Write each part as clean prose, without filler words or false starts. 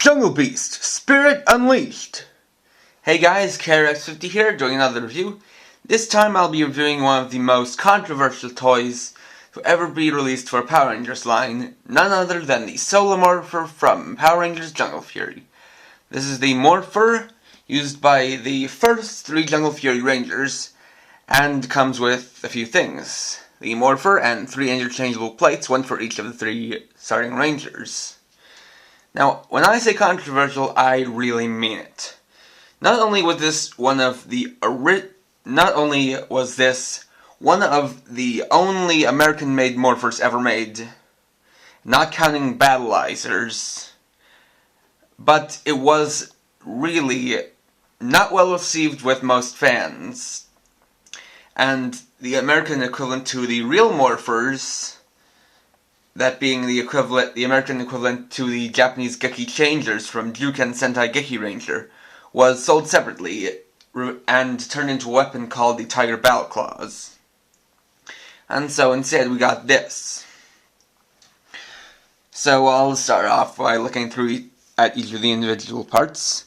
Jungle Beast, Spirit Unleashed! Hey guys, KRX50 here, doing another review. This time I'll be reviewing one of the most controversial toys to ever be released for a Power Rangers line, none other than the Solar Morpher from Power Rangers Jungle Fury. This is the Morpher, used by the first 3 Jungle Fury Rangers, and comes with a few things. The Morpher and 3 interchangeable plates, one for each of the 3 starting Rangers. Now, when I say controversial, I really mean it. Not only was this one of the only American-made Morphers ever made, not counting Battleizers, but it was really not well received with most fans. And the American equivalent to the real Morphers, that being the American equivalent to the Japanese Geki Changers from Juken Sentai Geki Ranger, was sold separately and turned into a weapon called the Tiger Battle Claws. And so instead we got this. So I'll start off by looking through at each of the individual parts.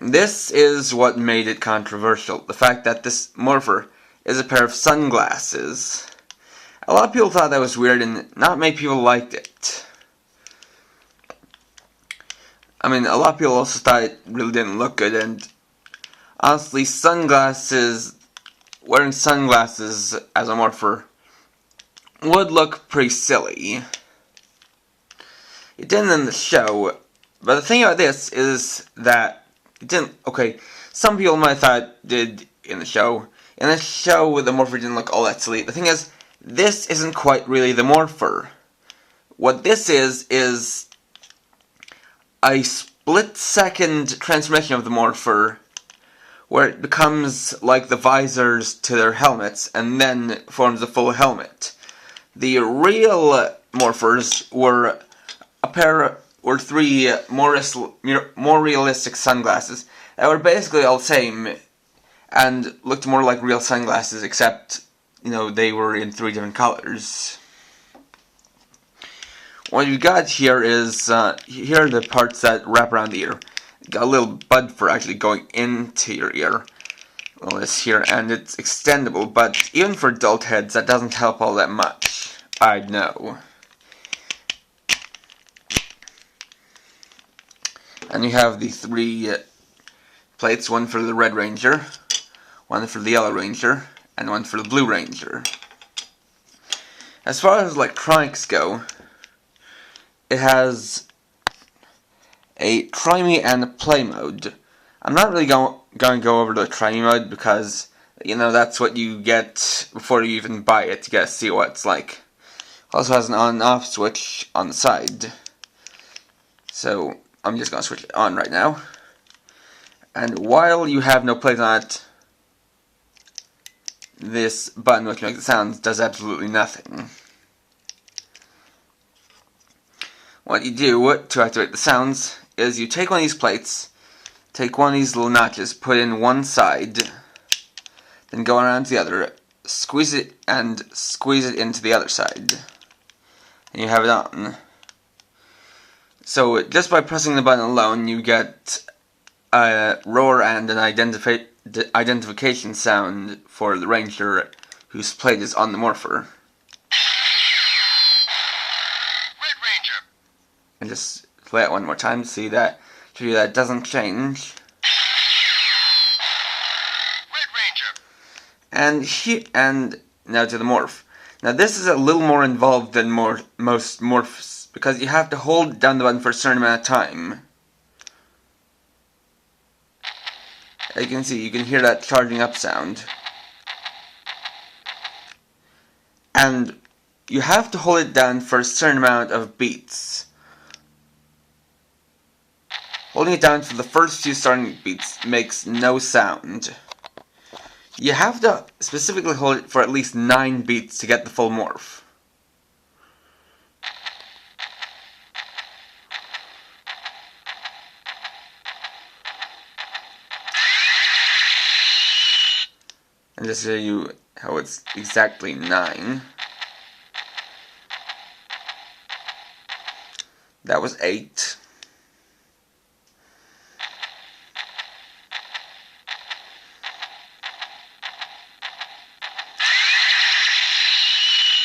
This is what made it controversial, the fact that this Morpher is a pair of sunglasses. A lot of people thought that was weird, and not many people liked it. I mean, a lot of people also thought it really didn't look good, and honestly, wearing sunglasses as a Morpher would look pretty silly. It didn't in the show, but the thing about this is that it didn't, okay, some people might have thought it did in the show. In the show, the Morpher didn't look all that silly. The thing is, this isn't quite really the Morpher. What this is a split-second transformation of the Morpher, where it becomes like the visors to their helmets, and then forms a full helmet. The real Morphers were 3 more realistic sunglasses that were basically all the same, and looked more like real sunglasses, except they were in 3 different colors. What you got here is, here are the parts that wrap around the ear. You got a little bud for actually going into your ear. Well, this here, and it's extendable, but even for adult heads, that doesn't help all that much. I know. And you have the 3 plates, one for the Red Ranger, one for the Yellow Ranger, and one for the Blue Ranger. As far as electronics go, it has a try me and a play mode. I'm not really going to go over the try me mode because, that's what you get before you even buy it to get to see what it's like. It also has an on and off switch on the side. So, I'm just going to switch it on right now. And while you have no plates on it, this button, which makes the sounds, does absolutely nothing. What you do to activate the sounds is you take one of these plates, take one of these little notches, put in one side, then go around to the other, squeeze it, and squeeze it into the other side. And you have it on. So just by pressing the button alone, you get a roar and an identification sound for the Ranger whose plate is on the Morpher. Red Ranger. And just play it one more time to show you that it doesn't change. Red Ranger. And now to the Morph. Now this is a little more involved than most Morphs, because you have to hold down the button for a certain amount of time. As you can see, you can hear that charging up sound. And you have to hold it down for a certain amount of beats. Holding it down for the first few starting beats makes no sound. You have to specifically hold it for at least 9 beats to get the full morph. And just to show you how it's exactly 9. That was 8.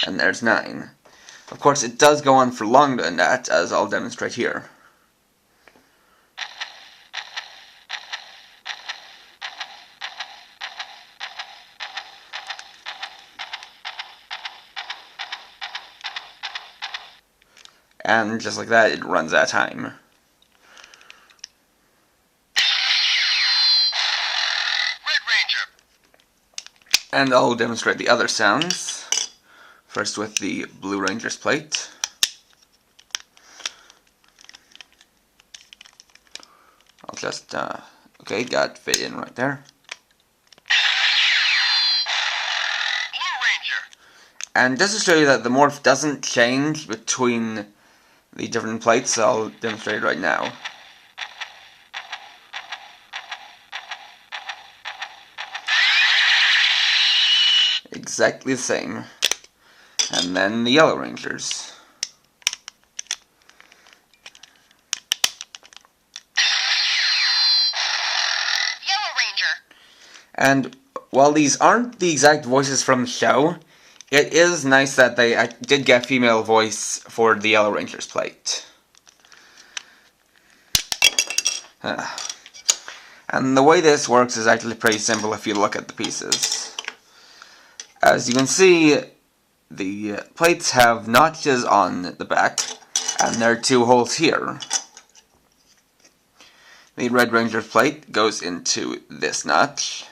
and there's 9. Of course, it does go on for longer than that, as I'll demonstrate here. And just like that, it runs out of time. Red Ranger. And I'll demonstrate the other sounds. First with the Blue Ranger's plate. I'll just, okay, got it fit in right there. Blue Ranger. And just to show you that the morph doesn't change between the different plates, I'll demonstrate it right now. Exactly the same. And then the Yellow Rangers. Yellow Ranger. And while these aren't the exact voices from the show, it is nice that they did get a female voice for the Yellow Rangers plate. And the way this works is actually pretty simple if you look at the pieces. As you can see, the plates have notches on the back, and there are 2 holes here. The Red Ranger's plate goes into this notch,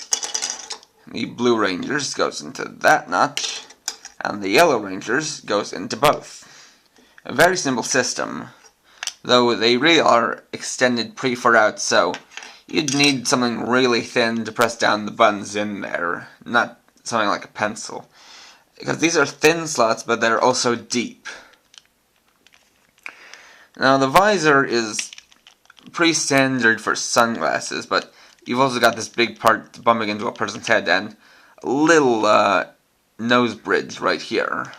the Blue Ranger's goes into that notch, and the Yellow Ranger's goes into both. A very simple system, though they really are extended pretty far out, so you'd need something really thin to press down the buttons in there, not something like a pencil. Because these are thin slots, but they're also deep. Now the visor is pretty standard for sunglasses, but you've also got this big part bumping into a person's head and a little nose bridge right here.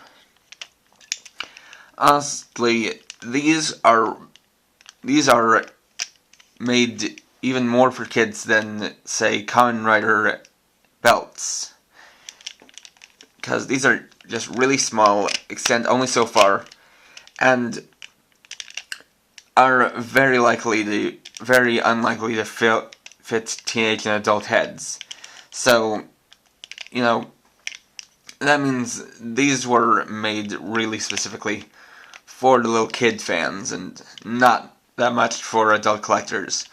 Honestly, these are made even more for kids than, say, Kamen Rider belts. Because these are just really small, extend only so far, and are very unlikely to fit teenage and adult heads. So, you know, that means these were made really specifically for the little kid fans, and not that much for adult collectors.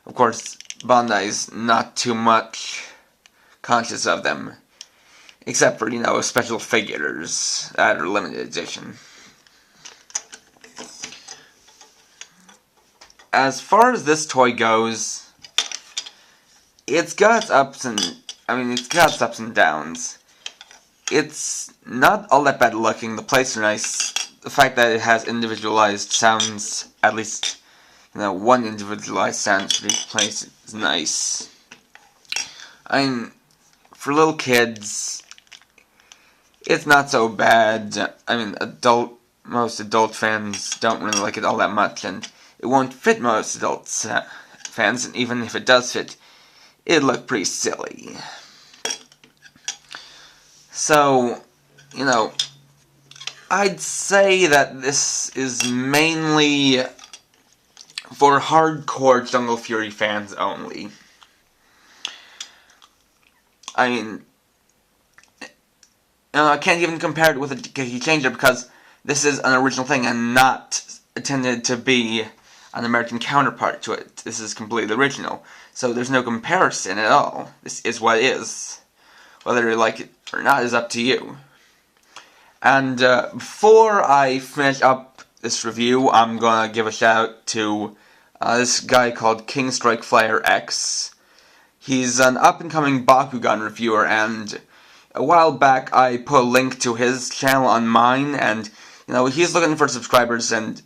Of course, Bandai's not too much conscious of them. Except for, you know, special figures that are limited edition. As far as this toy goes, it's got its ups and downs. It's not all that bad looking. The plates are nice. The fact that it has individualized sounds, at least, you know, one individualized sound for each place is nice. I mean, for little kids, it's not so bad. I mean, most adult fans don't really like it all that much, and it won't fit most adult fans, and even if it does fit, it'd look pretty silly. So, you know, I'd say that this is mainly for hardcore Jungle Fury fans only. I mean, I can't even compare it with a Key Changer because this is an original thing and not intended to be an American counterpart to it. This is completely original. So there's no comparison at all. This is what it is. Whether you like it or not is up to you. And before I finish up this review, I'm gonna give a shout out to this guy called King Strike Flyer X. He's an up-and-coming Bakugan reviewer, and a while back I put a link to his channel on mine, and you know, he's looking for subscribers, and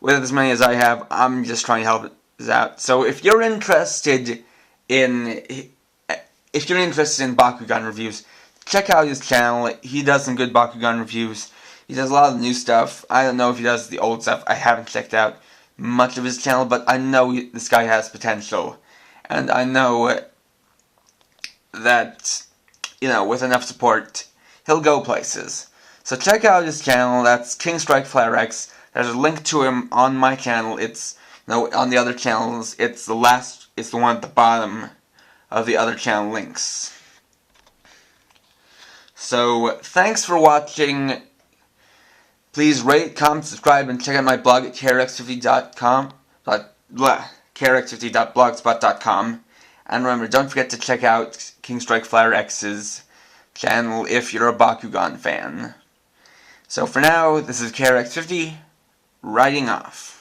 with as many as I have, I'm just trying to help it out. So if you're interested in Bakugan reviews, check out his channel. He does some good Bakugan reviews. He does a lot of new stuff. I don't know if he does the old stuff. I haven't checked out much of his channel, but I know this guy has potential. And I know that, you know, with enough support, he'll go places. So check out his channel. That's King Strike Flare X. There's a link to him on my channel. It's on the other channels. It's the one at the bottom of the other channel links. So thanks for watching. Please rate, comment, subscribe, and check out my blog at krx50.com. krx50.blogspot.com. And remember, don't forget to check out King Strike Flare X's channel if you're a Bakugan fan. So for now, this is KRX50, writing off.